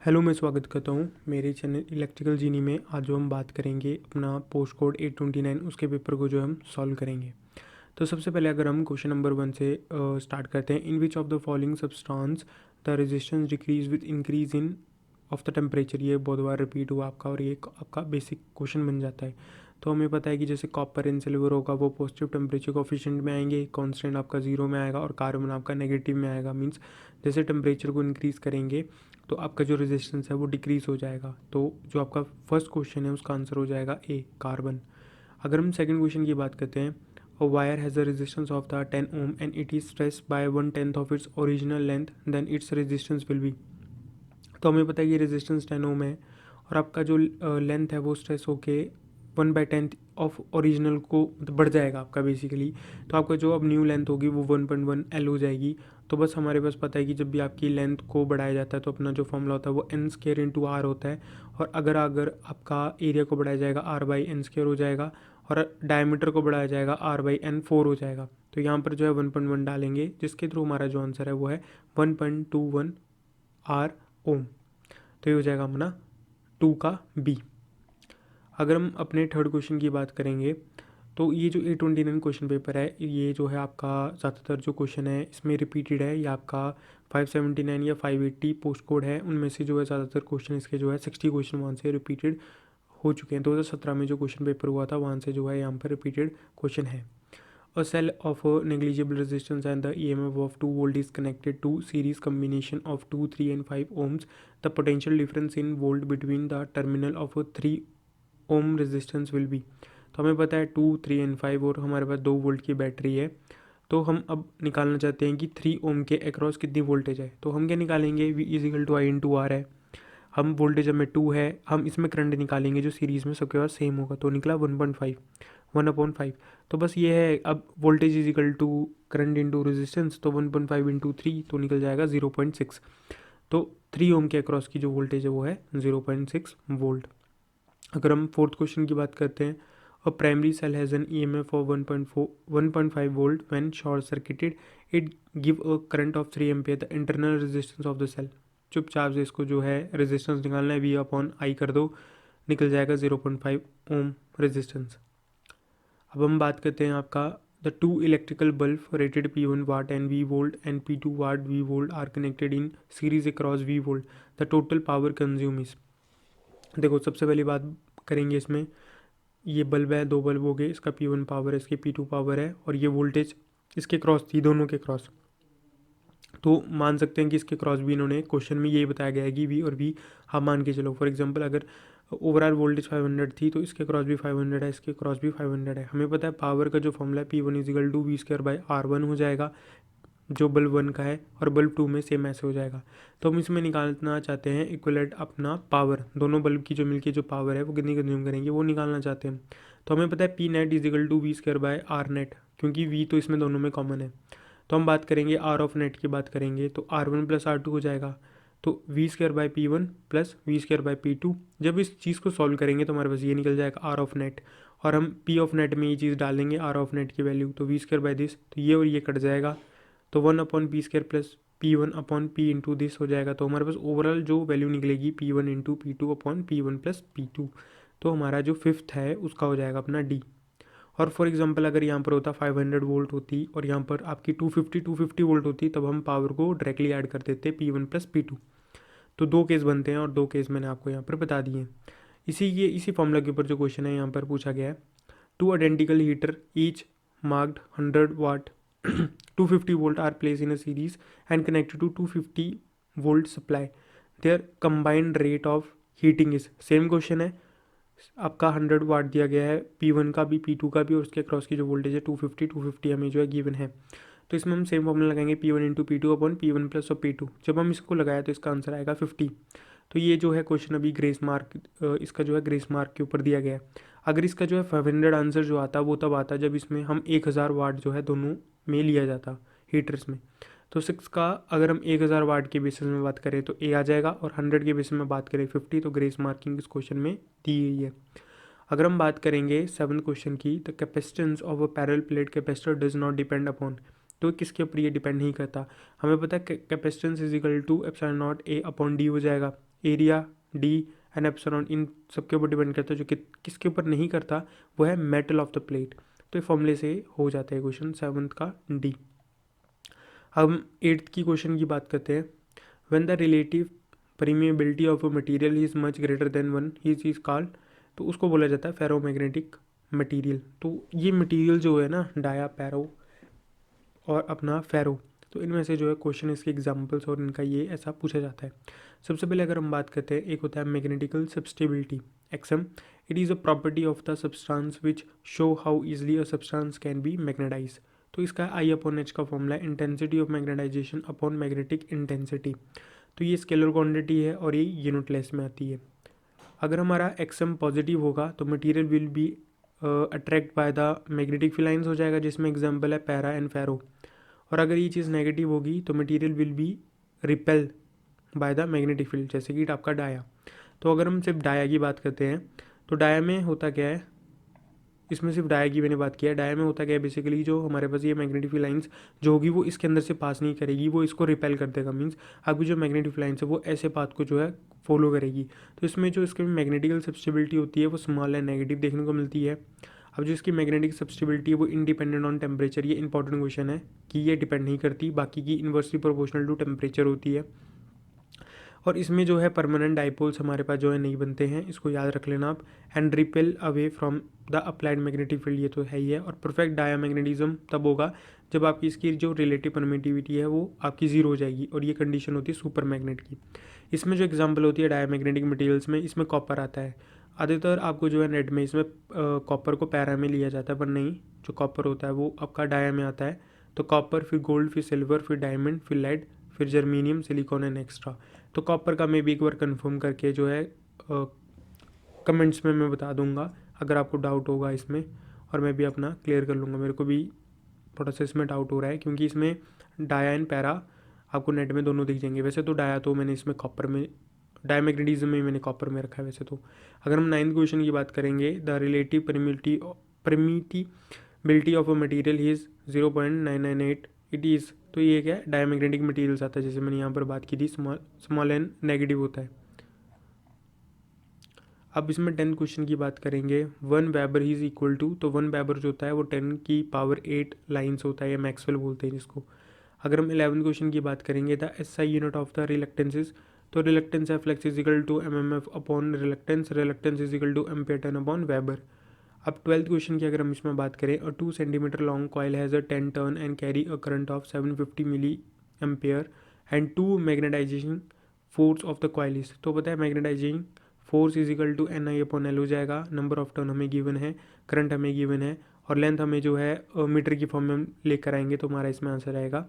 Hello, मैं स्वागत करता हूँ मेरे चैनल इलेक्ट्रिकल जीनी में। आज जो हम बात करेंगे अपना पोस्ट कोड 829 उसके पेपर को जो हम सॉल्व करेंगे। तो सबसे पहले अगर हम क्वेश्चन नंबर 1 से स्टार्ट करते हैं। In which of the following substance the resistance decrease with increase in of the temperature. ये बहुत बार रिपीट हुआ आपका और ये आपका बेसिक क्वेश्चन बन जाता है। तो हमें पता है कि जैसे कॉपर एंड सिल्वर होगा वो पॉजिटिव टेम्परेचर कोफिशिएंट में आएंगे, कांस्टेंट आपका जीरो में आएगा और कार्बन आपका नेगेटिव में आएगा। मींस जैसे टेम्परेचर को इंक्रीज़ करेंगे तो आपका जो रेजिस्टेंस है वो डिक्रीज़ हो जाएगा। तो जो आपका फर्स्ट क्वेश्चन है उसका आंसर हो जाएगा ए, कार्बन। अगर हम सेकंड क्वेश्चन की बात करते हैं, a wire has a resistance of the 10 ohm and it is stressed by 1/10 of its original length, then its resistance will be. तो हमें पता है कि रेजिस्टेंस 10 ओम है और आपका जो लेंथ है वो स्ट्रेस होके 1/10 ऑफ ओरिजिनल को मतलब बढ़ जाएगा आपका बेसिकली। तो आपका जो अब न्यू लेंथ होगी वो 1.1 एल हो जाएगी। तो बस हमारे पास पता है कि जब भी आपकी लेंथ को बढ़ाया जाता है तो अपना जो फॉर्मूला होता है वो एन स्क्वायर इंटू आर होता है। और अगर अगर आपका एरिया को बढ़ाया जाएगा आर बाई एन स्क्वायर हो जाएगा और डायमीटर को बढ़ाया जाएगा आर बाई एन 4 हो जाएगा। तो यहाँ पर जो है 1.1 डालेंगे जिसके थ्रू हमारा जो आंसर है वो है 1.21 आर ओम। तो ये हो जाएगा अपना 2 का बी। अगर हम अपने थर्ड क्वेश्चन की बात करेंगे तो ये जो 829 क्वेश्चन पेपर है ये जो है आपका ज़्यादातर जो क्वेश्चन है इसमें रिपीटेड है। ये आपका 579 या 580 पोस्ट कोड है, उनमें से जो है ज़्यादातर क्वेश्चन इसके जो है 60 क्वेश्चन वहाँ से रिपीटेड हो चुके हैं। 2017 में जो क्वेश्चन पेपर हुआ था वहाँ से जो है यहाँ पर रिपीटेड क्वेश्चन है। A cell of a negligible resistance and the EMF of 2 volt is connected to series combination of 2, 3 and 5 ohms. The potential difference in volt between the terminal of a 3 ohm resistance will be। तो हमें पता है 2, 3 and 5 और हमारे पास 2 volt की battery है। तो हम अब निकालना चाहते हैं कि 3 ओम के अक्रॉस कितनी वोल्टेज है। तो हम क्या निकालेंगे, V is equal to I into R है। हम वोल्टेज हमें 2 है, हम इसमें करंट निकालेंगे जो सीरीज़ में सबके पास सेम होगा। तो निकला 1.5, 1/5। तो बस ये है, अब voltage is equal to current into resistance, तो 1.5 इंटू 3 तो निकल जाएगा 0.6। तो 3 ओम के अक्रॉस की जो वोल्टेज है वो है 0.6 वोल्ट। अगर हम फोर्थ क्वेश्चन की बात करते हैं, a primary cell has an EMF of 1.5 volt when short circuited, it give a current of 3 ampere, the internal resistance of the cell. चुपचाप से इसको जो है रेजिस्टेंस निकालना है, V अपॉन आई कर दो, निकल जाएगा 0.5 ओम रेजिस्टेंस। अब हम बात करते हैं आपका, the two electrical bulb rated P1 watt and V volt and P2 watt V volt are connected in series across V volt, the total power consume is. देखो सबसे पहली बात करेंगे इसमें, ये बल्ब है, 2 बल्ब हो गए, इसका P1 पावर है, इसकी P2 पावर है और ये वोल्टेज इसके क्रॉस थी, दोनों के क्रॉस। तो मान सकते हैं कि इसके क्रॉस भी इन्होंने क्वेश्चन में यही बताया गया है कि V और V हम मान के चलो। फॉर एग्जांपल अगर ओवरऑल वोल्टेज 500 थी तो इसके क्रॉस भी 500 है, इसके क्रॉस भी 500 है। हमें पता है पावर का जो फॉर्मूला है P1 is equal to V square by R1 हो जाएगा जो बल्ब 1 का है, और बल्ब 2 में सेम ऐसे हो जाएगा। तो हम इसमें निकालना चाहते हैं इक्वलेंट अपना पावर, दोनों बल्ब की जो मिलकर जो पावर है वो कितनी कंज्यूम करेंगे वो निकालना चाहते हैं। तो हमें पता है P net is equal to V square by R net, क्योंकि V तो इसमें दोनों में कॉमन है। तो हम बात करेंगे आर ऑफ नेट की बात करेंगे तो R1 प्लस R2 हो जाएगा, तो V square by P1 plus V square by P2। जब इस चीज़ को सॉल्व करेंगे तो हमारे पास ये निकल जाएगा आर ऑफ नेट, और हम P ऑफ नेट में ये चीज़ डालेंगे आर ऑफ नेट की वैल्यू, तो V स्क्वायर बाई दिस, तो ये और ये कट जाएगा, तो 1/P² plus P1/P into this हो जाएगा। तो हमारे पास ओवरऑल जो वैल्यू निकलेगी P1 into P2/P1 plus P2। तो हमारा जो फिफ्थ है उसका हो जाएगा अपना डी। और फॉर एग्जांपल अगर यहाँ पर होता 500 वोल्ट होती और यहाँ पर आपकी 250 वोल्ट होती, तब हम पावर को डायरेक्टली ऐड कर देते P1 प्लस P2। तो 2 केस बनते हैं और 2 केस मैंने आपको यहाँ पर बता दिए हैं। इसी फॉर्मूला के ऊपर जो क्वेश्चन है यहाँ पर पूछा गया है, 2 identical heater each marked 100 watt 250 volt are placed in a series and connected to 250 volt supply. Their combined rate of heating is, same question है, आपका 100 वाट दिया गया है P1 का भी P2 का भी और उसके क्रॉस की जो वोल्टेज है 250 हमें जो है गिवन है। तो इसमें हम सेम फॉर्मूला लगाएंगे P1 इंटू P2/P1 प्लस और P2। जब हम इसको लगाया तो इसका आंसर आएगा 50। तो ये जो है क्वेश्चन अभी ग्रेस मार्क, इसका जो है ग्रेस मार्क के ऊपर दिया गया है। अगर इसका जो है 500 आंसर जो आता वो तब आता जब इसमें हम 1000 वाट जो है दोनों में लिया जाता हीटर्स में। तो 6 का अगर हम 1000 वाट के बेसिस में बात करें तो ए आ जाएगा, और 100 के बेसिस में बात करें 50, तो ग्रेस मार्किंग इस क्वेश्चन में दी गई है। अगर हम बात करेंगे 7th क्वेश्चन की, the capacitance of a parallel plate capacitor does not depend upon. तो किसके ऊपर ये डिपेंड नहीं करता। हमें पता है capacitance is equal to epsilon naught A upon D हो जाएगा। एरिया, डी एंड एप्सिलॉन, इन सबके ऊपर डिपेंड करता है। जो कि किसके ऊपर नहीं करता वो है मेटल ऑफ द प्लेट। तो ये फॉर्मूले से हो जाता है क्वेश्चन 7th का डी। हम 8th की क्वेश्चन की बात करते हैं। When the relative permeability of a material is much greater than 1 he is called, तो उसको बोला जाता है फेरोमैग्नेटिक मटेरियल। तो ये मटेरियल जो है ना, डाया, पैरो और अपना फेरो, तो इनमें से जो है क्वेश्चन इसके एग्जांपल्स और इनका ये ऐसा पूछा जाता है। सबसे पहले अगर हम बात करते हैं, एक होता है magnetical susceptibility, XM. It is a property of the substance which show how easily a substance can be magnetize. तो इसका आई अपॉन एच का फॉर्मूला है intensity of magnetization upon magnetic intensity. तो ये स्केलर क्वांटिटी है और ये unitless में आती है। अगर हमारा एक्सएम पॉजिटिव होगा तो material will be attract by the magnetic field lines हो जाएगा, जिसमें एग्जांपल है पैरा एंड फेरो। और अगर ये चीज़ नेगेटिव होगी तो material will B repel by the magnetic field, जैसे कि आपका डाया। तो अगर हम सिर्फ डाया की बात करते हैं तो डाया में होता क्या है, इसमें सिर्फ डाया की मैंने बात किया है। डाया में होता क्या है, बेसिकली जो हमारे पास ये मैग्नेटिक लाइंस जो होगी वो इसके अंदर से पास नहीं करेगी, वो इसको रिपेल कर देगा। मीन्स आपकी जो मैग्नेटिक लाइंस है वो ऐसे पाथ को जो है फॉलो करेगी। तो इसमें जो इसके मैग्नेटिकल सब्सटेबिलिटी होती है वो स्मॉल एंड नेगेटिव देखने को मिलती है। अब जो इसकी मैग्नेटिक सब्सटेबिलिटी है वो इंडिपेंडेंट ऑन टेम्परेचर, ये इंपॉर्टेंट क्वेश्चन है कि ये डिपेंड नहीं करती, बाकी की इन्वर्सली प्रोपोर्शनल टू टेम्परेचर होती है। और इसमें जो है परमानेंट डाइपोल्स हमारे पास जो है नहीं बनते हैं, इसको याद रख लेना आप। And repel away from the applied magnetic field, ये तो है ही है। और परफेक्ट डायामैग्नेटिज्म तब होगा जब आपकी इसकी जो रिलेटिव परमिटिविटी है वो आपकी जीरो हो जाएगी, और ये कंडीशन होती है सुपर मैग्नेट की। इसमें जो एग्जाम्पल होती है डायामैग्नेटिक मटेरियल्स में, इसमें कॉपर आता है। अधिकतर आपको जो है नेट में इसमें कॉपर को पैरा में लिया जाता है, पर नहीं, जो कॉपर होता है वो आपका डाया में आता है। तो कॉपर, फिर गोल्ड, फिर सिल्वर, फिर डायमंड, फिर लेड, फिर जर्मीनियम, सिलिकॉन एंड एक्स्ट्रा। तो कॉपर का मैं भी एक बार कंफर्म करके जो है कमेंट्स में मैं बता दूंगा अगर आपको डाउट होगा इसमें, और मैं भी अपना क्लियर कर लूँगा। मेरे को भी थोड़ा सा इसमें डाउट हो रहा है क्योंकि इसमें डाया एंड पैरा आपको नेट में दोनों दिख जाएंगे। वैसे तो डाया तो मैंने इसमें कॉपर में, डायमैग्नेटिज्म में मैंने कॉपर में रखा है वैसे तो। अगर हम 9th क्वेश्चन की बात करेंगे, the relative permittivity of a material is 0.998 it is. तो ये क्या है, डायमैग्नेटिक मटेरियल्स आता है, जैसे मैंने यहाँ पर बात की थी, स्मॉल एंड नेगेटिव होता है। अब इसमें 10th क्वेश्चन की बात करेंगे, 1 वेबर इज इक्वल टू, तो 1 वेबर जो होता है वो 10 की पावर 8 लाइन्स होता है, या मैक्सवेल बोलते हैं जिसको। अगर हम 11th क्वेश्चन की बात करेंगे, the SI unit of the reluctances, तो रिलक्टेंस है flux equal to MMF upon reluctance, reluctance equal to ampere turn upon weber. अब 12th क्वेश्चन की अगर हम इसमें बात करें, a 2 centimetre long coil has a 10 turn and carry a current of 750 milliampere and 2 magnetization force of the coil is. तो पता है magnetizing force equal to N I upon L हो जाएगा। नंबर ऑफ टर्न हमें given है, current हमें given है, और लेंथ हमें जो है मीटर की फॉर्म में हम लेकर आएंगे, तो हमारा इसमें आंसर आएगा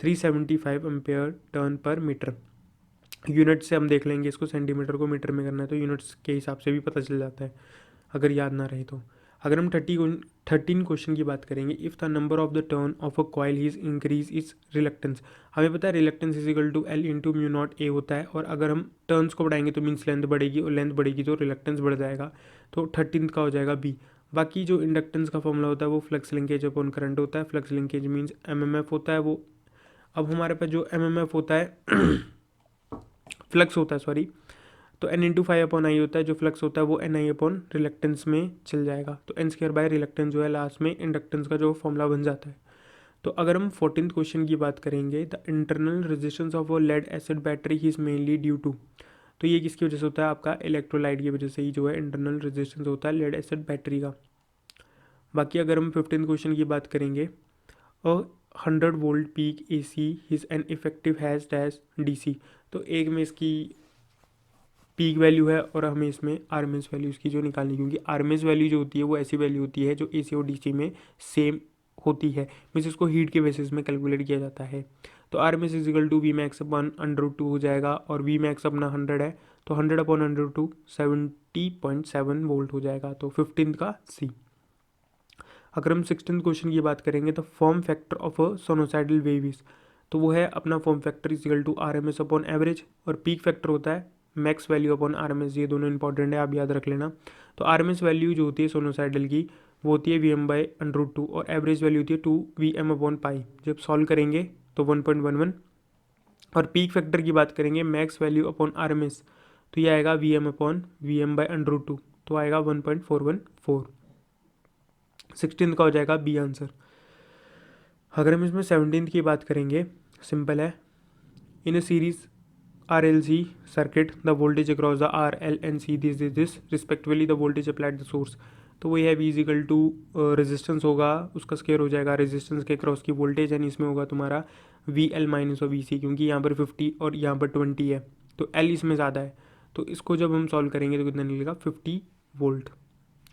375 एम्पेयर टर्न पर मीटर। यूनिट से हम देख लेंगे इसको, सेंटीमीटर को मीटर में करना है तो यूनिट्स के हिसाब से भी पता चल जाता है अगर याद ना रहे तो। अगर हम 13 क्वेश्चन की बात करेंगे, if the number of the turn of a coil is increase is reluctance, हमें पता है reluctance is equal to L into mu naught A होता है, और अगर हम टर्न्स को बढ़ाएंगे तो मीन्स लेंथ बढ़ेगी, और लेंथ बढ़ेगी तो रिलक्टेंस बढ़ जाएगा। तो 13th का हो जाएगा बी। बाकी जो इंडक्टेंस का फॉर्मूला होता है वो फ्लक्स लिंकेज अपॉन करंट होता है। फ्लक्स लिंकेज मीन्स एमएमएफ होता है वो। अब हमारे पास जो एमएमएफ होता है फ्लक्स होता है सॉरी, तो एन इंटू 5 अपॉन आई होता है, जो फ्लक्स होता है वो एन आई अपॉन रिलक्टेंस में चल जाएगा। तो एन स्क्वायर बाय रिलक्टेंस जो है लास्ट में इंडक्टेंस का जो फॉर्मूला बन जाता है। तो अगर हम 14th क्वेश्चन की बात करेंगे, the internal resistance of a lead acid battery is mainly due to, तो ये किसकी वजह से होता है, आपका इलेक्ट्रोलाइट की वजह से ही जो है इंटरनल रेजिस्टेंस होता है लेड एसिड बैटरी का। बाकी अगर हम 15th क्वेश्चन की बात करेंगे, a 100 volt peak A C is an effective has dash D C, तो एक में इसकी पीक वैल्यू है और हमें इसमें आरएमएस वैल्यू इसकी जो निकालनी, क्योंकि आरएमएस वैल्यू जो होती है वो ऐसी वैल्यू होती है जो एसी और डीसी में सेम होती है, मीन्स इसको हीट के बेसिस में कैलकुलेट किया जाता है। तो RMS equal to V max upon √2 हो जाएगा, और वी मैक्स अपना 100 है, तो 100 अपॉन 100 70.7 वोल्ट हो जाएगा। तो 15th का सी। अगर हम 16th क्वेश्चन की बात करेंगे, तो form factor of a sinusoidal wave is, तो वो है अपना form factor equal to RMS upon average, और पीक फैक्टर होता है मैक्स वैल्यू अपॉन आरएमएस, ये दोनों इंपॉर्टेंट है, आप याद रख लेना। तो आरएमएस वैल्यू जो होती है सोनोसाइडल की वो होती है Vm/√2, और एवरेज वैल्यू होती है 2Vm अपॉन पाई। जब सॉल्व करेंगे तो 1.11। और पीक फैक्टर की बात करेंगे मैक्स वैल्यू अपॉन आरएमएस, तो ये आएगा Vm/√2, तो आएगा 1.414। 16th का हो जाएगा बी आंसर। अगर हम इसमें 17th की बात करेंगे, सिंपल है। In a series RLC circuit, the voltage across the R, L and C this respectively the voltage applied the source। तो वही है V इजिकल टू रेजिस्टेंस होगा, उसका स्केयर हो जाएगा रेजिस्टेंस के क्रॉस की वोल्टेज, यानी इसमें होगा तुम्हारा VL माइनस और VC, क्योंकि यहाँ पर 50 और यहाँ पर 20 है, तो L इसमें ज़्यादा है, तो इसको जब हम सॉल्व करेंगे तो कितना निकलेगा 50 वोल्ट।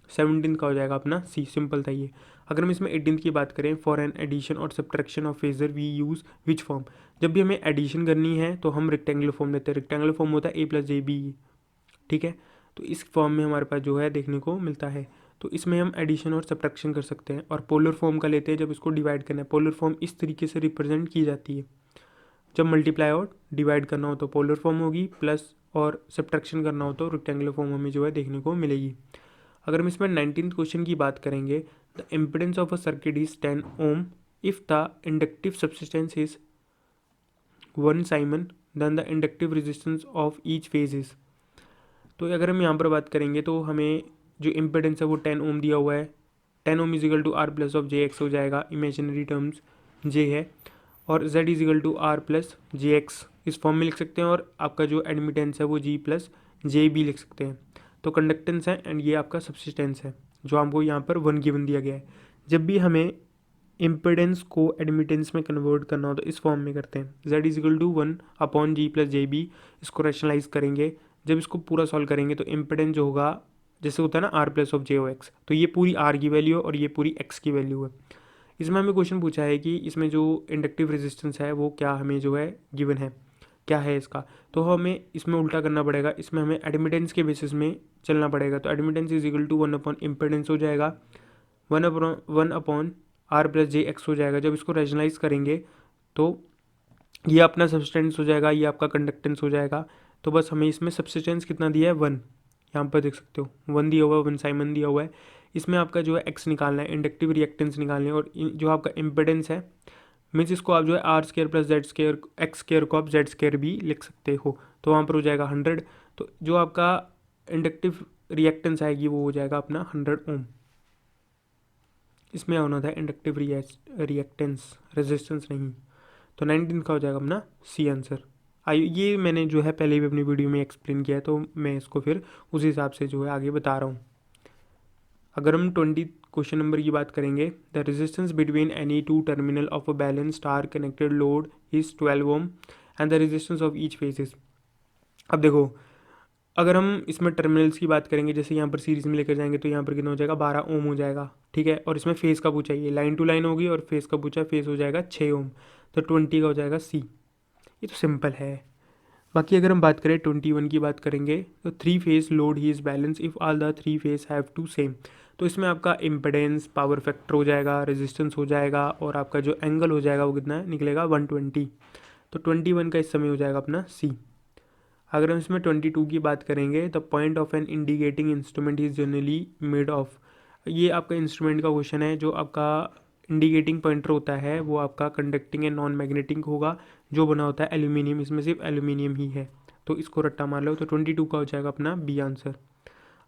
17th का हो जाएगा अपना सी, सिंपल था ये। अगर हम इसमें 18th की बात करें, फॉर एन एडिशन और subtraction of phasor we use which form. जब भी हमें एडिशन करनी है तो हम रेक्टेंगुलर फॉर्म लेते हैं। रेक्टेंगुलर फॉर्म होता है A+JB, ठीक है। तो इस फॉर्म में हमारे पास जो है देखने को मिलता है। तो इसमें हम एडिशन और सब्ट्रैक्शन कर सकते हैं। और पोलर फॉर्म का लेते हैं जब इसको डिवाइड करना है। पोलर फॉर्म इस तरीके से रिप्रेजेंट की जाती है, जब मल्टीप्लाई और डिवाइड करना हो तो पोलर फॉर्म होगी, प्लस और सब्ट्रैक्शन करना हो तो रेक्टेंगुलर फॉर्म हमें जो है देखने को मिलेगी। अगर हम इसमें 19th क्वेश्चन की बात करेंगे, the impedance of a circuit is 10 ohm if the inductive subsistence is 1 siemens then the inductive resistance of each phase is. तो अगर हम यहाँ पर बात करेंगे तो हमें जो इम्पिडेंस है वो 10 ओम दिया हुआ है। 10 ohm equal to R plus of JX हो जाएगा, इमेजिनरी टर्म्स J है, और Z is equal to R plus JX इस फॉर्म में लिख सकते हैं, और आपका जो एडमिटेंस है वो G प्लस J भी लिख सकते हैं। तो कंडक्टेंस है एंड ये आपका सब्सिस्टेंस है, जो हमको यहाँ पर 1 गिवन दिया गया है। जब भी हमें इम्पिडेंस को एडमिटेंस में कन्वर्ट करना हो तो इस फॉर्म में करते हैं, Z is equal to 1/G plus JB। इसको रैशनलाइज करेंगे, जब इसको पूरा सॉल्व करेंगे तो इम्पिडेंस जो होगा, जैसे होता है ना R प्लस ऑफ JX, तो ये पूरी R की वैल्यू है और ये पूरी X की वैल्यू है। इसमें हमें क्वेश्चन पूछा है कि इसमें जो इंडक्टिव रेजिस्टेंस है वो क्या हमें जो है गिवन है, क्या है इसका। तो हमें इसमें उल्टा करना पड़ेगा, इसमें हमें एडमिटेंस के बेसिस में चलना पड़ेगा। तो admittance is equal to 1 impedance हो जाएगा, 1/R प्लस JX हो जाएगा। जब इसको रैशनलाइज करेंगे तो ये अपना सब्सटेंस हो जाएगा, ये आपका कंडक्टेंस हो जाएगा। तो बस हमें इसमें सब्सटेंस कितना दिया है 1, यहाँ पर देख सकते हो 1 दिया हुआ है, 1 साइमन दिया हुआ है। इसमें आपका जो है X निकालना है, इंडक्टिव रिएक्टेंस निकालने है, और जो आपका इम्पिडेंस है मीन्स इसको आप जो है R² प्लस Z², X² को आप Z² भी लिख सकते हो, तो वहाँ पर हो जाएगा 100। तो जो आपका इंडक्टिव रिएक्टेंस आएगी वो हो जाएगा अपना 100 ओम। इसमें होना था इंडक्टिव रिएक्टेंस, रेजिस्टेंस नहीं। तो 19 का हो जाएगा अपना सी आंसर। ये मैंने जो है पहले भी अपनी वीडियो में एक्सप्लेन किया है, तो मैं इसको फिर उस हिसाब से जो है आगे बता रहा हूँ। अगर हम 20 क्वेश्चन नंबर की बात करेंगे, the resistance between any two terminal of a balance star connected load is 12 ohm and the resistance of each phases. अब देखो, अगर हम इसमें टर्मिनल्स की बात करेंगे, जैसे यहाँ पर सीरीज में लेकर जाएंगे तो यहाँ पर कितना हो जाएगा 12 ओम हो जाएगा, ठीक है। और इसमें फेस का पूछा, ये लाइन टू लाइन होगी, और फेस का पूछा, फेस हो जाएगा 6 ओम, तो 20 का हो जाएगा सी। ये तो सिंपल है। बाकी अगर हम बात करें 21 की बात करेंगे, तो 3 फेज लोड ही is balance if all the 3 phase have to same. तो इसमें आपका इम्पिडेंस, पावर फैक्टर हो जाएगा, रेजिस्टेंस हो जाएगा, और आपका जो एंगल हो जाएगा वो कितना निकलेगा 120। तो 21 का इस समय हो जाएगा अपना सी। अगर हम इसमें 22 की बात करेंगे, the point of an indicating instrument is generally made of. ये आपका इंस्ट्रूमेंट का क्वेश्चन है। जो आपका इंडिकेटिंग पॉइंटर होता है वो आपका कंडक्टिंग एंड नॉन मैग्नेटिक होगा, जो बना होता है एल्यूमिनियम, इसमें सिर्फ एल्यूमिनियम ही है, तो इसको रट्टा मार लो। तो 22 का हो जाएगा अपना बी आंसर।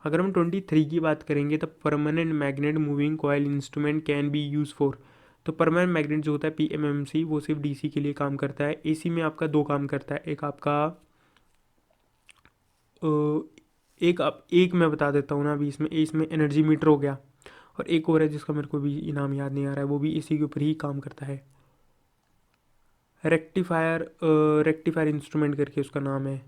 अगर हम 23 की बात करेंगे, तो permanent magnet moving coil instrument can be use for. तो परमानेंट मैग्नेट जो होता है PMMC, वो सिर्फ DC के लिए काम करता है। AC में आपका 2 काम करता है, एक आपका एक मैं बता देता हूँ ना अभी, इसमें एनर्जी मीटर हो गया, और एक और है जिसका मेरे को भी नाम याद नहीं आ रहा है, वो भी इसी के ऊपर ही काम करता है। रेक्टिफायर इंस्ट्रूमेंट करके उसका नाम है,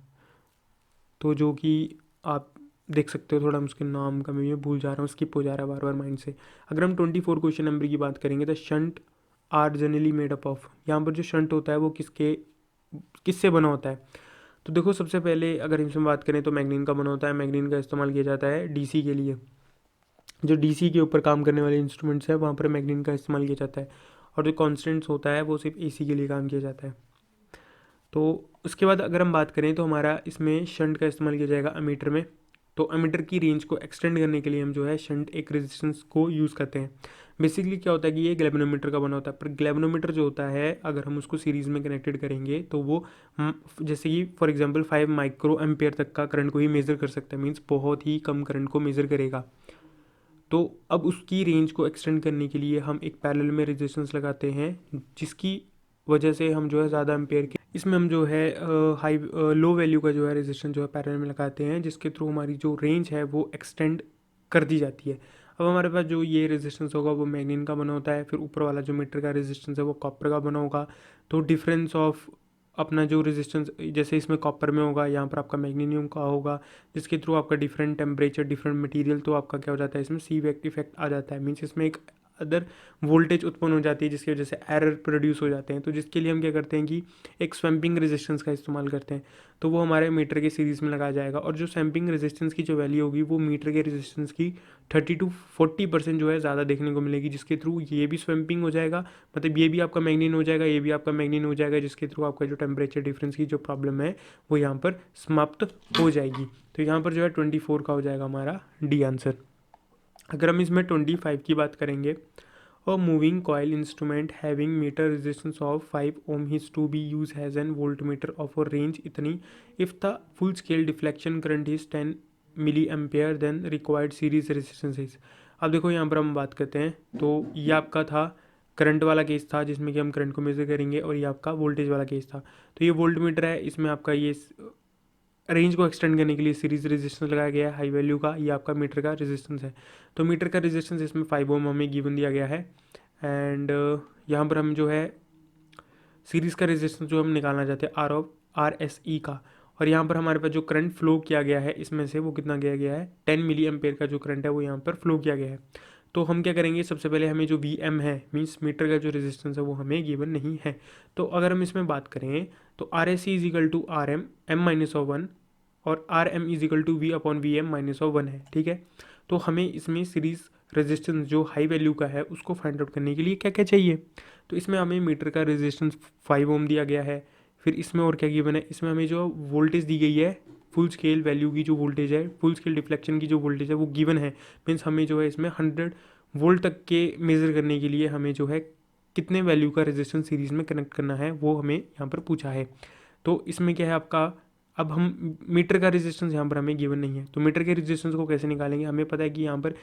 तो जो कि आप देख सकते हो। थोड़ा उसके नाम का मैं भूल जा रहा हूँ, स्किप हो जा रहा है बार बार माइंड से। अगर हम 24 क्वेश्चन नंबर की बात करेंगे, तो shunt are generally made up of. यहाँ पर जो शंट होता है वो किससे बना होता है। तो देखो, सबसे पहले अगर इसमें बात करें तो मैग्नीन का बना होता है। मैग्नीन का इस्तेमाल किया जाता है DC के लिए, जो DC के ऊपर काम करने वाले इंस्ट्रूमेंट्स है वहाँ पर मैग्नीन का इस्तेमाल किया जाता है। और जो कॉन्स्टेंट्स होता है वो सिर्फ AC के लिए काम किया जाता है। तो उसके बाद अगर हम बात करें तो हमारा इसमें शंट का इस्तेमाल किया जाएगा अमीटर में, तो एमीटर की रेंज को एक्सटेंड करने के लिए हम जो है शंट एक रेजिस्टेंस को यूज़ करते हैं। बेसिकली क्या होता है कि ये गैल्वेनोमीटर का बना होता है, पर गैल्वेनोमीटर जो होता है अगर हम उसको सीरीज़ में कनेक्टेड करेंगे तो वो जैसे कि फॉर एग्जांपल 5 माइक्रो एम्पेयर तक का करंट को ही मेज़र कर सकता है, मीन्स बहुत ही कम करंट को मेज़र करेगा। तो अब उसकी रेंज को एक्सटेंड करने के लिए हम एक पैरेलल में रेजिस्टेंस लगाते हैं, जिसकी वजह से हम जो है ज़्यादा एम्पेयर के इसमें हम जो है हाई लो वैल्यू का जो है रेजिस्टेंस जो है पैरेलल में लगाते हैं, जिसके थ्रू हमारी जो रेंज है वो एक्सटेंड कर दी जाती है। अब हमारे पास जो ये रेजिस्टेंस होगा वो मैग्नीन का बना होता है, फिर ऊपर वाला जो मीटर का रेजिस्टेंस है वो कॉपर का बना होगा। तो डिफरेंस ऑफ अपना जो रेजिस्टेंस जैसे इसमें कॉपर में होगा, यहाँ पर आपका मैग्नीनियम का होगा, जिसके थ्रू आपका डिफरेंट टेम्परेचर डिफरेंट मटेरियल, तो आपका क्या हो जाता है इसमें सी वेक्ट इफेक्ट आ जाता है, मीन्स इसमें एक अदर वोल्टेज उत्पन्न हो जाती है जिसकी वजह से एरर प्रोड्यूस हो जाते हैं। तो जिसके लिए हम क्या करते हैं कि एक स्वैम्पिंग रेजिस्टेंस का इस्तेमाल करते हैं, तो वो हमारे मीटर के सीरीज़ में लगाया जाएगा। और जो स्वैम्पिंग रेजिस्टेंस की जो वैल्यू होगी वो मीटर के रेजिस्टेंस की 30 to 40% जो है ज़्यादा देखने को मिलेगी, जिसके थ्रू ये भी स्वैम्पिंग हो जाएगा, मतलब ये भी आपका मैग्नीन हो जाएगा, ये भी आपका मैग्नीन हो जाएगा, जिसके थ्रू आपका जो टेम्परेचर डिफरेंस की जो प्रॉब्लम है वो यहाँ पर समाप्त हो जाएगी। तो यहाँ पर जो है 24 का हो जाएगा हमारा डी आंसर। अगर हम इसमें 25 की बात करेंगे, A moving coil instrument having meter resistance of 5 ohm is to be used as an voltmeter of a range इतनी if the full scale deflection current is 10 milliampere then required series resistance is। अब देखो यहाँ पर हम बात करते हैं, तो ये आपका था करंट वाला केस था जिसमें कि हम करंट को मेज़र करेंगे, और ये आपका वोल्टेज वाला केस था। तो ये वोल्ट मीटर है, इसमें आपका ये रेंज को एक्सटेंड करने के लिए सीरीज रेजिस्टेंस लगाया गया है हाई वैल्यू का, ये आपका मीटर का रेजिस्टेंस है। तो मीटर का रेजिस्टेंस इसमें 5 ओम हमें गिवन दिया गया है, एंड यहाँ पर हम जो है सीरीज़ का रेजिस्टेंस जो हम निकालना चाहते हैं आर एस ई का, और यहाँ पर हमारे पास जो करंट फ्लो किया गया है इसमें से वो कितना किया गया है 10 मिली एम्पेयर का जो करंट है वो यहाँ पर फ्लो किया गया है। तो हम क्या करेंगे, सबसे पहले हमें जो वी एम है मीन्स मीटर का जो रेजिस्टेंस है वो हमें गिवन नहीं है। तो अगर हम इसमें बात करें तो R S C is equal to R M M minus of 1 और R M is equal to V upon V M minus of 1 है, ठीक है। तो हमें इसमें सीरीज़ रेजिस्टेंस जो हाई वैल्यू का है उसको फाइंड आउट करने के लिए क्या क्या चाहिए, तो इसमें हमें मीटर का रेजिस्टेंस 5 ओम दिया गया है। फिर इसमें और क्या गिवन है, इसमें हमें जो वोल्टेज दी गई है फुल स्केल वैल्यू की जो वोल्टेज है, फुल स्केल डिफ्लेक्शन की जो वोल्टेज है वो गिवन है, मीन्स हमें जो है इसमें 100 वोल्ट तक के मेज़र करने के लिए हमें जो है कितने वैल्यू का रेजिस्टेंस सीरीज़ में कनेक्ट करना है वो हमें यहाँ पर पूछा है। तो इसमें क्या है आपका, अब हम मीटर का रेजिस्टेंस यहाँ पर हमें गिवन नहीं है, तो मीटर के रेजिस्टेंस को कैसे निकालेंगे, हमें पता है कि यहाँ पर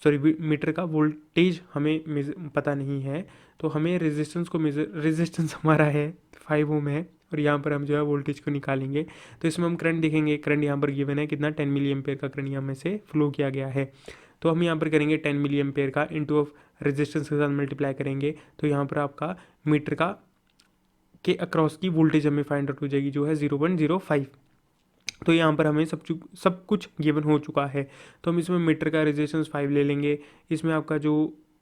मीटर का वोल्टेज हमें पता नहीं है, तो हमें रेजिस्टेंस को मेजर, रेजिस्टेंस हमारा है 5 ओम है, और यहाँ पर हम जो है वोल्टेज को निकालेंगे। तो इसमें हम करंट देखेंगे, करंट यहाँ पर गिवन है कितना 10 मिली एम्पेयर का करंट यहाँ में से फ्लो किया गया है। तो हम यहाँ पर करेंगे 10 मिली एम्पेयर का इंटू ऑफ रेजिस्टेंस के साथ मल्टीप्लाई करेंगे, तो यहाँ पर आपका मीटर का के अक्रॉस की वोल्टेज हमें फाइंड आउट हो जाएगी जो है 0.05। तो यहाँ पर हमें सब कुछ गिवन हो चुका है। तो हम इसमें मीटर का रेजिस्टेंस 5 ले लेंगे, इसमें आपका जो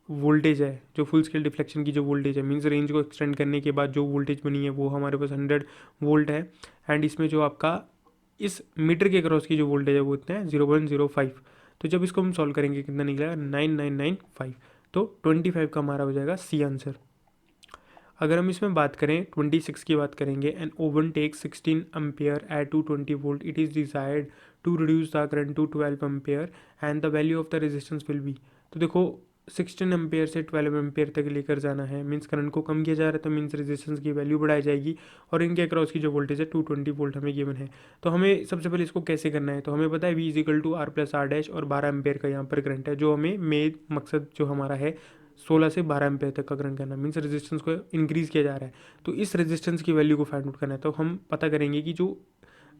वोल्टेज है जो फुल स्केल डिफ्लेक्शन की जो वोल्टेज है मीन्स रेंज को एक्सटेंड करने के बाद जो वोल्टेज बनी है वो हमारे पास 100 वोल्ट है, एंड इसमें जो आपका इस मीटर के क्रॉस की जो वोल्टेज है वो इतना है 0.05। तो जब इसको हम सॉल्व करेंगे कितना निकलेगा 9995। तो 25 का हमारा हो जाएगा सी आंसर। अगर हम इसमें बात करें 26 की बात करेंगे, an oven take 16 ampere at 220 volt, it is decide to reduce the current to 12 ampere and the value of the resistance will be. तो देखो 16 एम्पेयर से 12 एम्पेयर तक लेकर जाना है, मीन्स करंट को कम किया जा रहा है, तो मीन्स रेजिस्टेंस की वैल्यू बढ़ाई जाएगी, और इनके अक्रॉस की जो वोल्टेज है 220 वोल्ट हमें गिवन है। तो हमें सबसे पहले इसको कैसे करना है, तो हमें पता है V is equal to R plus R dash, और 12 एम्पेयर का यहाँ पर करंट है, जो हमें मेन मकसद जो हमारा है 16 से 12 एम्पेयर तक का करंट करना, मीन्स रेजिस्टेंस को इंक्रीज़ किया जा रहा है। तो इस रेजिस्टेंस की वैल्यू को फाइंड आउट करना है, तो हम पता करेंगे कि जो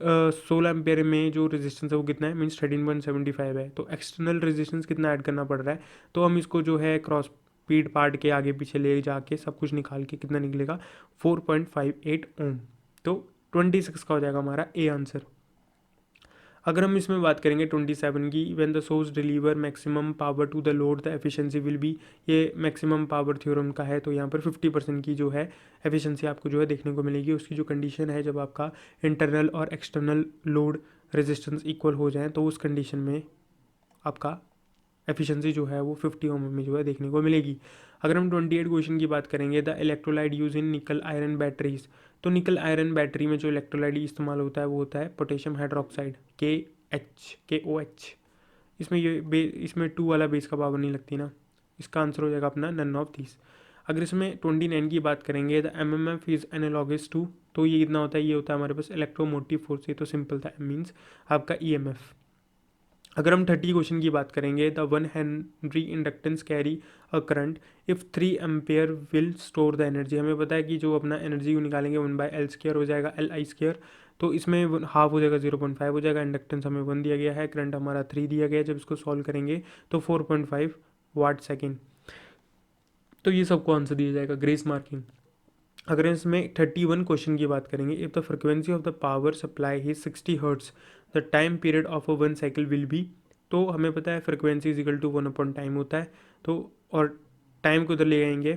16 एम्पेयर में जो रेजिस्टेंस है वो कितना है, मीन्स 13.75 है। तो एक्सटर्नल रेजिस्टेंस कितना ऐड करना पड़ रहा है, तो हम इसको जो है क्रॉस पीड पार्ट के आगे पीछे ले जाके सब कुछ निकाल के कितना निकलेगा 4.58 ओम। तो 26 का हो जाएगा हमारा ए आंसर। अगर हम इसमें बात करेंगे 27 की, when the source deliver maximum power to the load the efficiency will be, ये मैक्सिमम पावर थ्योरम का है, तो यहाँ पर 50% की जो है एफिशिएंसी आपको जो है देखने को मिलेगी। उसकी जो कंडीशन है जब आपका इंटरनल और एक्सटर्नल लोड रेजिस्टेंस इक्वल हो जाए, तो उस कंडीशन में आपका एफिशिएंसी जो है वो 50 ओम में जो है देखने को मिलेगी। अगर हम 28 क्वेश्चन की बात करेंगे, द इलेक्ट्रोलाइट यूज इन निकल आयरन बैटरीज, तो निकल आयरन बैटरी में जो इलेक्ट्रोलाइट इस्तेमाल होता है वो होता है पोटेशियम हाइड्रोक्साइड के KOH। इसमें इसमें 2 वाला बेस का पावर नहीं लगती ना, इसका आंसर हो जाएगा अपना नन ऑफ दिस। अगर इसमें 29 की बात करेंगे the MMF is analogous to, तो ये कितना होता है, ये होता है हमारे पास इलेक्ट्रोमोटिव फोर्स। ये तो सिंपल था, मीन्स आपका EMF। अगर हम 30 क्वेश्चन की बात करेंगे the 1 Henry inductance carry a current if 3 ampere will store the energy. हमें पता है कि जो अपना एनर्जी को निकालेंगे 1/L² हो जाएगा LI², तो इसमें हाफ हो जाएगा 0.5 हो जाएगा। इंडक्टेंस हमें 1 दिया गया है, करंट हमारा 3 दिया गया है। जब इसको सॉल्व करेंगे तो 4.5 वाट सेकेंड, तो ये सबको आंसर दिया जाएगा, ग्रेस मार्किंग। अगर इसमें 31 क्वेश्चन की बात करेंगे if the frequency of the power supply is 60 hertz the time period of a 1 cycle will be, तो हमें पता है frequency is equal to 1 time होता है, तो और टाइम को उधर ले आएंगे,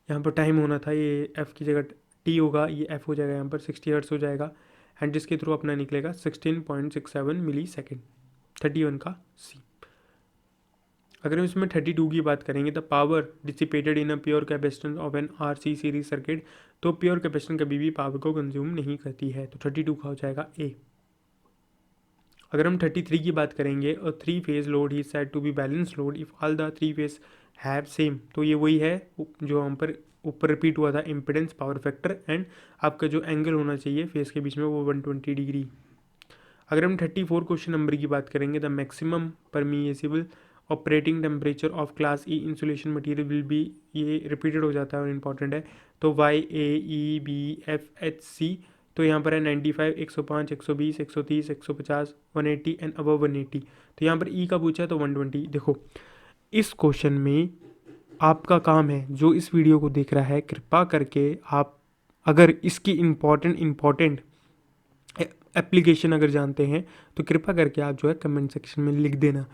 यहाँ पर टाइम होना था, ये एफ़ की जगह टी होगा, ये एफ़ हो जाएगा, यहाँ पर 60 हर्ट्स हो जाएगा, एंड जिसके थ्रू अपना निकलेगा 16.67 मिली सेकेंड। 31 का सी। अगर हम इसमें 32 की बात करेंगे the power dissipated in a pure capacitance of an RC series circuit, तो प्योर कैपेसिटेंस कभी भी पावर को कंज्यूम नहीं करती है, तो 32 का हो जाएगा ए। अगर हम 33 की बात करेंगे और 3 phase load he said to be balance load if all the 3 phase have same, तो ये वही है जो हम पर ऊपर रिपीट हुआ था, इम्पिडेंस, पावर फैक्टर एंड आपका जो एंगल होना चाहिए फेस के बीच में वो 120 डिग्री। अगर हम 34 क्वेश्चन नंबर की बात करेंगे the maximum permissible operating temperature of class E insulation material will be, ये रिपीटेड हो जाता है और इंपॉर्टेंट है, तो YAEBFHC, तो यहाँ पर है 95, 105, 120, 130, 150, 180 एंड अबव 180, तो यहाँ पर ई का पूछा है तो 120। देखो इस क्वेश्चन में आपका काम है, जो इस वीडियो को देख रहा है कृपा करके आप अगर इसकी इम्पॉर्टेंट एप्लीकेशन अगर जानते हैं तो कृपा करके आप जो है कमेंट सेक्शन में लिख देना।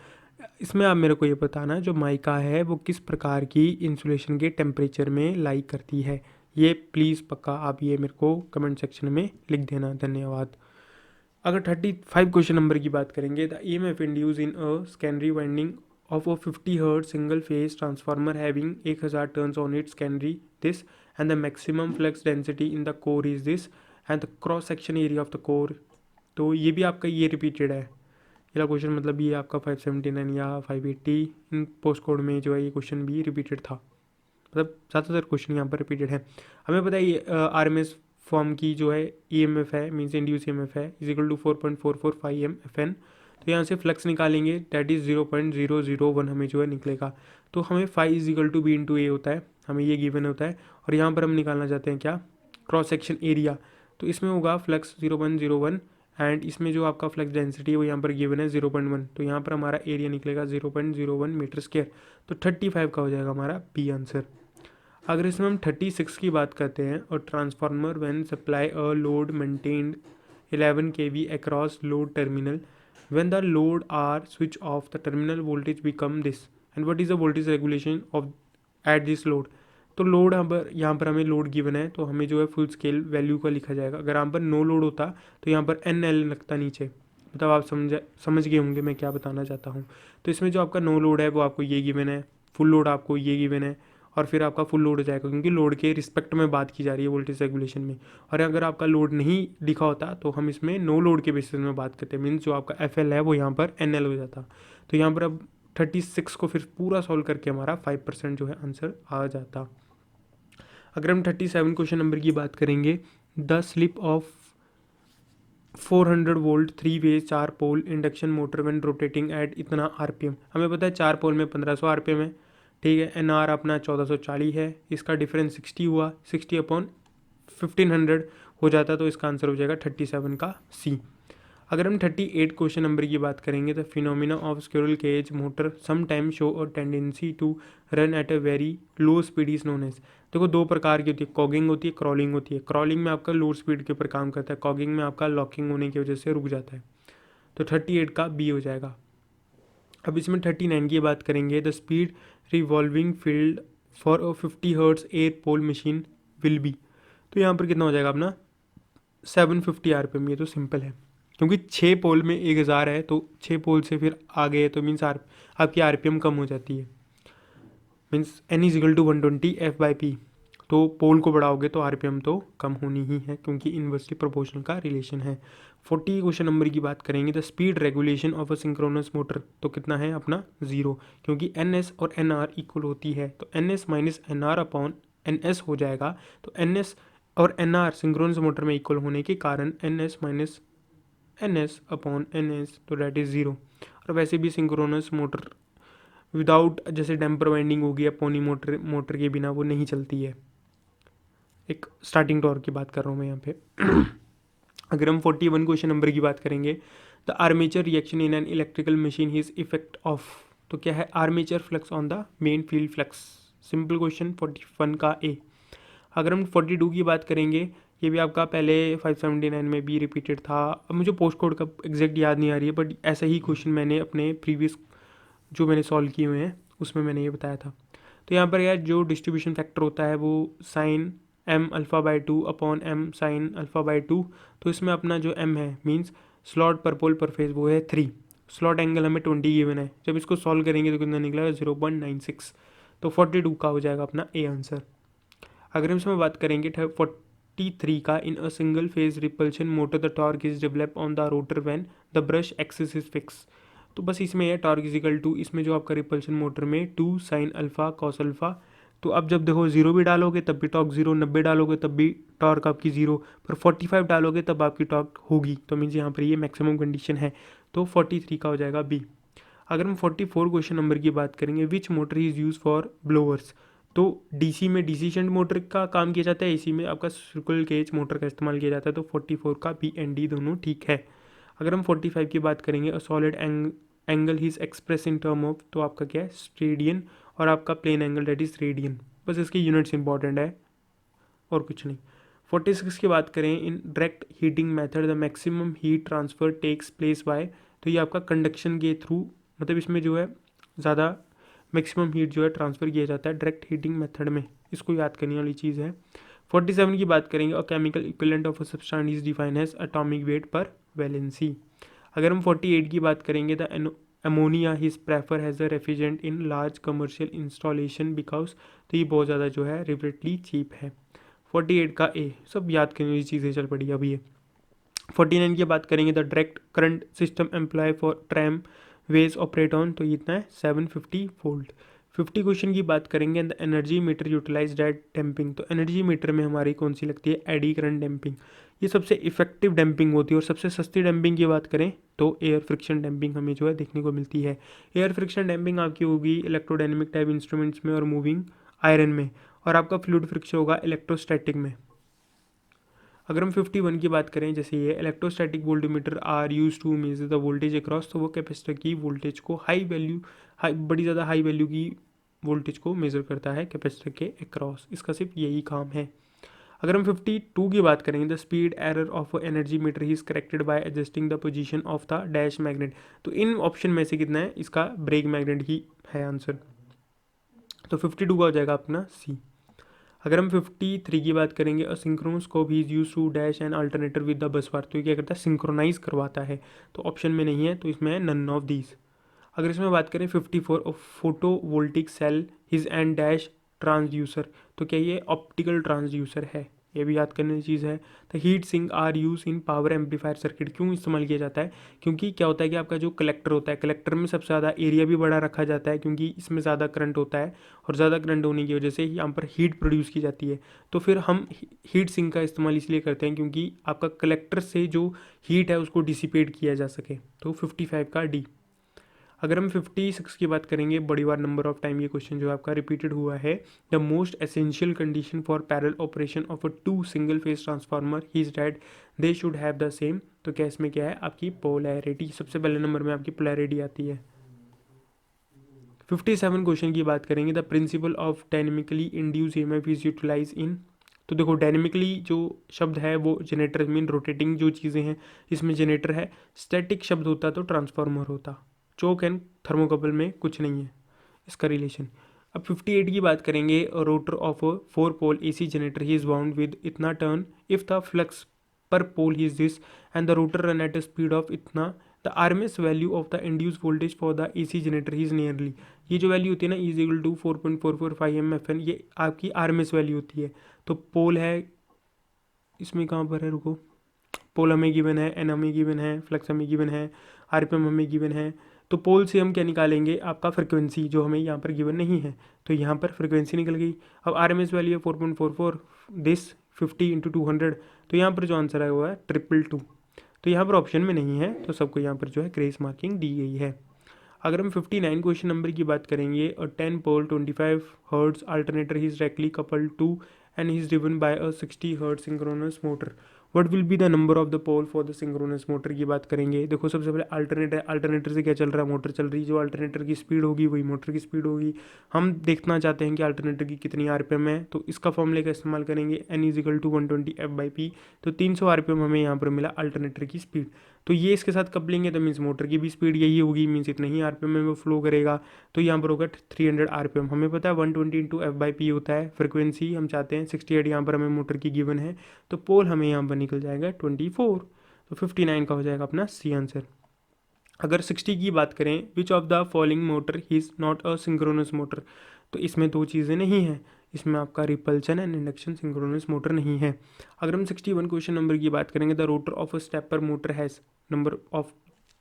इसमें आप मेरे को ये बताना जो माइका है वो किस प्रकार की इंसुलेशन के टेम्परेचर में लाइक करती है, ये प्लीज़ पक्का आप ये मेरे को कमेंट सेक्शन में लिख देना, धन्यवाद। अगर 35 क्वेश्चन नंबर की बात करेंगे the EMF induce in a secondary winding of a 50 hertz single phase transformer having 1000 turns on its secondary this and the maximum flux density in the core is this and the cross section area of the core, तो ये भी आपका ये repeated है। ये question मतलब ये आपका 579 या 580 इन पोस्ट कोड में जो है ये क्वेश्चन भी रिपीटेड था, मतलब ज़्यादातर क्वेश्चन यहाँ पर रिपीटेड है। हमें पता है ये RMS फॉर्म की जो है EMF है, मीन्स इंड्यूस EMF है, इज इक्वल टू 4.445 MFN, तो यहाँ से फ्लक्स निकालेंगे डैट इज़ 0.001 हमें जो है निकलेगा, तो हमें phi is equal to B × A होता है, हमें ये गिवन होता है। और यहाँ पर हम निकालना चाहते हैं क्या, क्रॉस सेक्शन एरिया, तो इसमें होगा फ्लक्स 0.01 एंड इसमें जो आपका फ्लक्स डेंसिटी है वो यहाँ पर गिवन है 0.1, तो यहाँ पर हमारा एरिया निकलेगा 0.01 मीटर स्क्वायर, तो 35 का हो जाएगा हमारा बी आंसर। अगर इसमें हम 36 की बात करते हैं और transformer when supply a load maintained 11 kV across load terminal when the load are switch off the terminal voltage become this and what is the voltage regulation of at this load, तो load यहाँ पर हमें load given है तो हमें जो है full scale value का लिखा जाएगा। अगर यहाँ पर नो लोड होता तो यहाँ पर NL लगता नीचे, मतलब आप समझ गए होंगे मैं क्या बताना चाहता हूँ। तो इसमें जो आपका नो लोड है वो आपको ये गिवन है, फुल लोड आपको ये गिवन है, और फिर आपका फुल लोड हो जाएगा क्योंकि लोड के रिस्पेक्ट में बात की जा रही है वोल्टेज रेगुलेशन में। और अगर आपका लोड नहीं लिखा होता तो हम इसमें नो लोड के बेसिस में बात करते हैं, मीन्स जो आपका FL है वो यहाँ पर NL हो जाता। तो यहाँ पर अब 36 को फिर पूरा सॉल्व करके हमारा 5% जो है आंसर आ जाता। अगर हम 37 क्वेश्चन नंबर की बात करेंगे the slip of 400 volt 3 phase 4 pole induction motor when rotating at इतना RPM, हमें पता है 4 पोल में 1500 RPM है, ठीक है। NR अपना 1440 है, इसका डिफरेंस 60 हुआ, 60/1500 हो जाता, तो इसका आंसर हो जाएगा 37 का सी। अगर हम 38 क्वेश्चन नंबर की बात करेंगे the phenomena of squirrel cage motor some time show a tendency to run at a very low speed is known as, देखो दो प्रकार की होती है, कॉगिंग होती है, क्रॉलिंग होती है। क्रॉलिंग में आपका लो स्पीड के ऊपर काम करता है, कॉगिंग में आपका लॉकिंग होने की वजह से रुक जाता है, तो 38 का बी हो जाएगा। अब इसमें 39 की बात करेंगे the speed revolving field for a 50 hertz air pole machine will be, तो यहाँ पर कितना हो जाएगा अपना 750 RPM। ये तो सिंपल है क्योंकि 6 पोल में 1000 है, तो 6 पोल से फिर आगे है तो मीन्स आपकी RPM कम हो जाती है, मीन्स N = 120 F/P, तो पोल को बढ़ाओगे तो आरपीएम तो कम होनी ही है, क्योंकि इन्वर्सली प्रोपोर्शनल का रिलेशन है। 40 क्वेश्चन नंबर की बात करेंगे, the speed regulation of a synchronous motor, तो कितना है अपना 0, क्योंकि एन एस और एन आर इक्वल होती है, तो N S minus N R upon N S हो जाएगा। तो एन एस और एन आर सिंक्रोनस मोटर में इक्वल होने के कारण N S minus N S upon N S, तो डैट इज़ 0। और वैसे भी सिंक्रोनस मोटर विदाउट जैसे डैम्पर वाइंडिंग होगी या पोनी मोटर के बिना वो नहीं चलती है। एक स्टार्टिंग टॉर्क की बात कर रहा हूँ मैं यहाँ पे। अगर हम 41 क्वेश्चन नंबर की बात करेंगे, the armature reaction in an electrical machine is effect of, तो क्या है armature flux on the main field flux. Simple question 41 का ए। अगर हम 42 की बात करेंगे, ये भी आपका पहले 579 में भी रिपीटेड था। अब मुझे पोस्ट कोड का एग्जैक्ट याद नहीं आ रही है, बट ऐसा ही क्वेश्चन मैंने अपने प्रीवियस जो मैंने सॉल्व किए हुए हैं उसमें मैंने ये बताया था। तो यहाँ पर यार जो डिस्ट्रीब्यूशन फैक्टर होता है वो sine M alpha by 2 upon M sine alpha by 2। तो इसमें अपना जो एम है मीन्स स्लॉट पर पोल पर फेज वो है 3। स्लॉट एंगल हमें 20 गिवन है, जब इसको सॉल्व करेंगे तो कितना निकलेगा 0.96। तो 42 का हो जाएगा अपना ए आंसर। अगर हम इसमें बात करेंगे 43 का, in a single phase repulsion motor the torque is develop on the rotor when the brush axis is fix. तो बस इसमें है टॉर्क इजिकल टू, इसमें जो आपका रिपल्शन मोटर में 2 साइन अल्फा कॉस अल्फा। तो अब जब देखो 0 भी डालोगे तब भी टॉर्क 0, 90 डालोगे तब भी टॉर्क आपकी 0, पर 45 डालोगे तब आपकी टॉर्क होगी। तो मीन्स यहाँ पर ये मैक्सिमम कंडीशन है, तो 43 का हो जाएगा बी। अगर हम 44 क्वेश्चन नंबर की बात करेंगे, which motor is use for blowers. तो डीसी में डीसी शंट मोटर का काम किया जाता है, एसी में आपका सर्कुलर केज मोटर का इस्तेमाल किया जाता है। तो 44 का बी एंड डी दोनों ठीक है। अगर हम 45 की बात करेंगे, a solid angle he is express in term of, तो आपका क्या है स्टेडियन, और आपका plane angle that is radian. बस इसकी यूनिट्स इंपॉर्टेंट है और कुछ नहीं। 46 की बात करें, in direct heating method the maximum heat transfer takes place by, तो ये आपका कंडक्शन के थ्रू, मतलब इसमें जो है ज़्यादा मैक्सिमम हीट जो है ट्रांसफ़र किया जाता है डायरेक्ट हीटिंग मेथड में। इसको याद करने वाली चीज़ है। 47 की बात करेंगे, a chemical equivalent of a substance is defined as atomic weight per valency. अगर हम 48 की बात करेंगे, the ammonia his prefer has a refrigerant in large commercial installation because, तो ये बहुत ज़्यादा जो है रिलेटिवली चीप है। 48 का ए, सब याद करने वाली चीज़ें चल पड़ी अभी ये। 49 की बात करेंगे, the direct current system employ for tramways operate on, तो ये इतना है 750 वोल्ट। 50 क्वेश्चन की बात करेंगे, the energy meter utilized at damping, तो एनर्जी मीटर में हमारी कौन सी लगती है एडी करंट डैम्पिंग। ये सबसे इफेक्टिव डैम्पिंग होती है। और सबसे सस्ती डैम्पिंग की बात करें तो एयर फ्रिक्शन डैम्पिंग हमें जो है देखने को मिलती है। एयर फ्रिक्शन डैम्पिंग आपकी होगी इलेक्ट्रोडायनेमिक टाइप इंस्ट्रूमेंट्स में और मूविंग आयरन में, और आपका फ्लूइड फ्रिक्शन होगा इलेक्ट्रोस्टैटिक में। अगर हम 51 की बात करें, जैसे ये electrostatic voltmeter are use to measure the voltage across, तो वो कैपेसिटर की वोल्टेज को बड़ी ज़्यादा हाई वैल्यू की वोल्टेज को मेजर करता है कैपेसिटर के अक्रॉस। इसका सिर्फ यही काम है। अगर हम 52 की बात करेंगे, the speed error of energy meter is corrected bye adjusting the position of the dash magnet, तो इन ऑप्शन में से कितना है इसका ब्रेक मैग्नेट ही है आंसर। तो 52 का हो जाएगा अपना सी। अगर हम 53 की बात करेंगे, a synchronoscope he is use to dash and alternator with the bus bar, तो ये क्या करता है सिंक्रोनाइज करवाता है। तो ऑप्शन में नहीं है, तो इसमें है नन ऑफ दीज। अगर इसमें बात करें 54, photo voltaic sell his and dash transducer, तो क्या ये ऑप्टिकल ट्रांसड्यूसर है, ये भी याद करने की चीज़ है। तो heat sink are use in power amplifier circuit, क्यों इस्तेमाल किया जाता है, क्योंकि क्या होता है कि आपका जो कलेक्टर होता है, कलेक्टर में सबसे ज़्यादा एरिया भी बड़ा रखा जाता है, क्योंकि इसमें ज़्यादा करंट होता है, और ज़्यादा करंट होने की वजह से यहाँ पर हीट प्रोड्यूस की जाती है। तो फिर हम हीट सिंक का इस्तेमाल इसलिए करते हैं क्योंकि आपका कलेक्टर से जो हीट है उसको डिसिपेट किया जा सके। तो 55 का डी। अगर हम 56 की बात करेंगे, बड़ी बार नंबर ऑफ टाइम ये क्वेश्चन जो है आपका रिपीटेड हुआ है, the most essential condition for parallel operation of a 2 single phase transformer he is that they should have the same, तो क्या इसमें क्या है आपकी पोलैरिटी, सबसे पहले नंबर में आपकी पोलैरिटी आती है। 57 क्वेश्चन की बात करेंगे, the principle of dynamically induce EMF is utilize in, तो देखो डायनेमिकली जो शब्द है वो जनरेटर मीन रोटेटिंग जो चीज़ें हैं इसमें जनरेटर है, स्टैटिक शब्द होता तो ट्रांसफार्मर होता। चोक एंड थर्मोकपल में कुछ नहीं है इसका रिलेशन। अब 58 की बात करेंगे, rotor of 4 pole AC generator he is bound with इतना turn if the flux per pole he is this and the rotor run at a speed of इतना, the RMS value of the induce voltage for the AC generator is nearly, ये जो value होती है ना is equal to 4.445 MFN, ये आपकी RMS value होती है। तो पोल है, इसमें कहाँ पर है, रुको, पोल हमें गिवन है, एन हमें गिवन है, फ्लक्स हमें गिवन है, RPM हमें गिवन है। तो पोल से हम क्या निकालेंगे, आपका फ्रिक्वेंसी, जो हमें यहाँ पर गिवन नहीं है, तो यहाँ पर फ्रिक्वेंसी निकल गई। अब RMS वैल्यू है 4.44, दिस 50 × 200, तो यहाँ पर जो आंसर आया हुआ है 222। तो यहाँ पर ऑप्शन में नहीं है, तो सबको यहाँ पर जो है ग्रेस मार्किंग दी गई है। अगर हम 59 क्वेश्चन नंबर की बात करेंगे, और 10 pole 25 hertz alternator he is directly coupled to and he is driven by a 60 hertz synchronous motor, what will be the number of the pole for the synchronous motor की बात करेंगे। देखो सबसे पहले अल्टरनेटर से क्या चल रहा है, मोटर चल रही है, जो अल्टरनेटर की स्पीड होगी वही मोटर की स्पीड होगी। हम देखना चाहते हैं कि अल्टरनेटर की कितनी RPM है, तो इसका फॉर्मूले का इस्तेमाल करेंगे, N = 120 F/P। तो 300 RPM हमें यहाँ पर मिला अल्टरनेटर की स्पीड। तो ये इसके साथ कपलिंग है, तो मीन्स मोटर की भी स्पीड यही होगी, मीन्स इतना ही RPM में वो फ्लो करेगा। तो यहाँ पर होगा 300 RPM। हमें पता है 120 × F/P होता है। फ्रिक्वेंसी हम चाहते हैं 68, यहाँ पर हमें मोटर की गिवन है, तो पोल हमें यहाँ पर निकल जाएगा 24। तो 59 का हो जाएगा अपना सी आंसर। अगर 60 की बात करें, विच of the following motor is not a synchronous motor, तो इसमें दो चीज़ें नहीं हैं, इसमें आपका repulsion and induction synchronous motor नहीं है। अगर हम 61 क्वेश्चन नंबर की बात करेंगे, the rotor of a stepper motor has number of,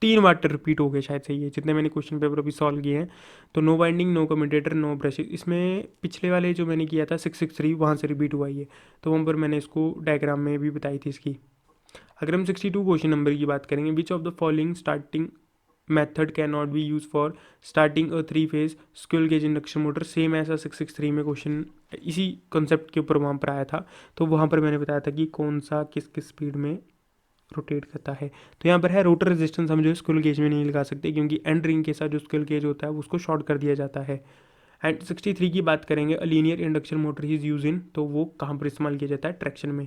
3 bar repeat हो गए शायद से ये जितने मैंने क्वेश्चन पेपर अभी सॉल्व किए हैं। तो no winding, no commutator, no brushes, इसमें पिछले वाले जो मैंने किया था 663 वहाँ से रिपीट हुआ ये, तो वहाँ पर मैंने इसको डायग्राम में भी बताई थी इसकी। अगर हम 62 क्वेश्चन नंबर की बात करेंगे, which of the following starting method can not be use for starting a 3-फेज squirrel cage induction motor, same ऐसा 663 में क्वेश्चन इसी कंसेप्ट के ऊपर वहाँ पर आया था। तो वहाँ पर मैंने बताया था कि कौन सा किस किस स्पीड में रोटेट करता है। तो यहाँ पर है रोटर रेजिस्टेंस, हम जो है स्क्विरल केज में नहीं लगा सकते, क्योंकि एंड रिंग के साथ जो स्क्विरल केज होता है उसको शॉर्ट कर दिया जाता है। एंड 63 की बात करेंगे, a linear induction motor is use in, तो वो कहाँ पर इस्तेमाल किया जाता है, ट्रैक्शन में।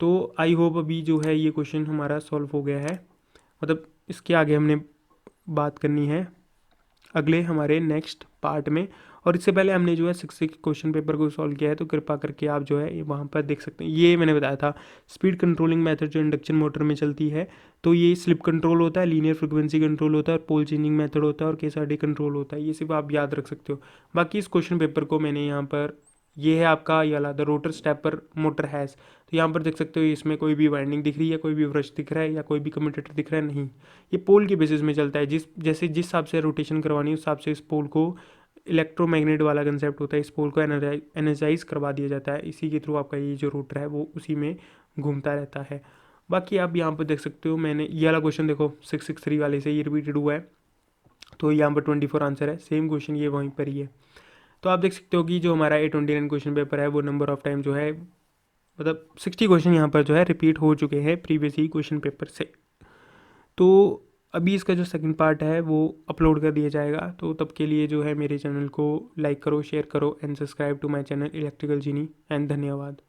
तो आई होप अभी जो है ये क्वेश्चन हमारा सॉल्व हो गया है, मतलब इसके आगे हमने बात करनी है अगले हमारे नेक्स्ट पार्ट में। और इससे पहले हमने जो है 66 क्वेश्चन पेपर को सॉल्व किया है, तो कृपा करके आप जो है वहाँ पर देख सकते हैं। ये मैंने बताया था स्पीड कंट्रोलिंग मेथड जो इंडक्शन मोटर में चलती है, तो ये स्लिप कंट्रोल होता है, लीनियर फ्रिक्वेंसी कंट्रोल होता है, और पोल चेंजिंग मेथड होता है, और केसआरडी कंट्रोल होता है। ये सिर्फ आप याद रख सकते हो। बाकी इस क्वेश्चन पेपर को मैंने यहाँ पर, ये है आपका ये वाला the rotor stepper motor has, तो यहाँ पर देख सकते हो इसमें कोई भी वाइंडिंग दिख रही है, कोई भी ब्रश दिख रहा है, या कोई भी कम्यूटेटर दिख रहा है, नहीं। ये पोल के बेसिस में चलता है, जिस हिसाब से रोटेशन करवानी है उस हिसाब से इस पोल को, इलेक्ट्रोमैग्नेट वाला कंसेप्ट होता है, इस पोल को एनर्जाइज करवा दिया जाता है, इसी के थ्रू आपका ये जो रोटर है वो उसी में घूमता रहता है। बाकी आप यहाँ पर देख सकते हो, मैंने ये वाला क्वेश्चन देखो 663 वाले से ये रिपीटेड हुआ है, तो यहाँ पर 24 आंसर है, सेम क्वेश्चन ये वहीं पर ही है। तो आप देख सकते हो कि जो हमारा 829 क्वेश्चन पेपर है वो नंबर ऑफ टाइम जो है, मतलब 60 क्वेश्चन यहाँ पर जो है रिपीट हो चुके हैं प्रीवियस ही क्वेश्चन पेपर से। तो अभी इसका जो सेकंड पार्ट है वो अपलोड कर दिया जाएगा, तो तब के लिए जो है मेरे चैनल को लाइक करो, शेयर करो and subscribe to my channel Electrical Genie, and धन्यवाद।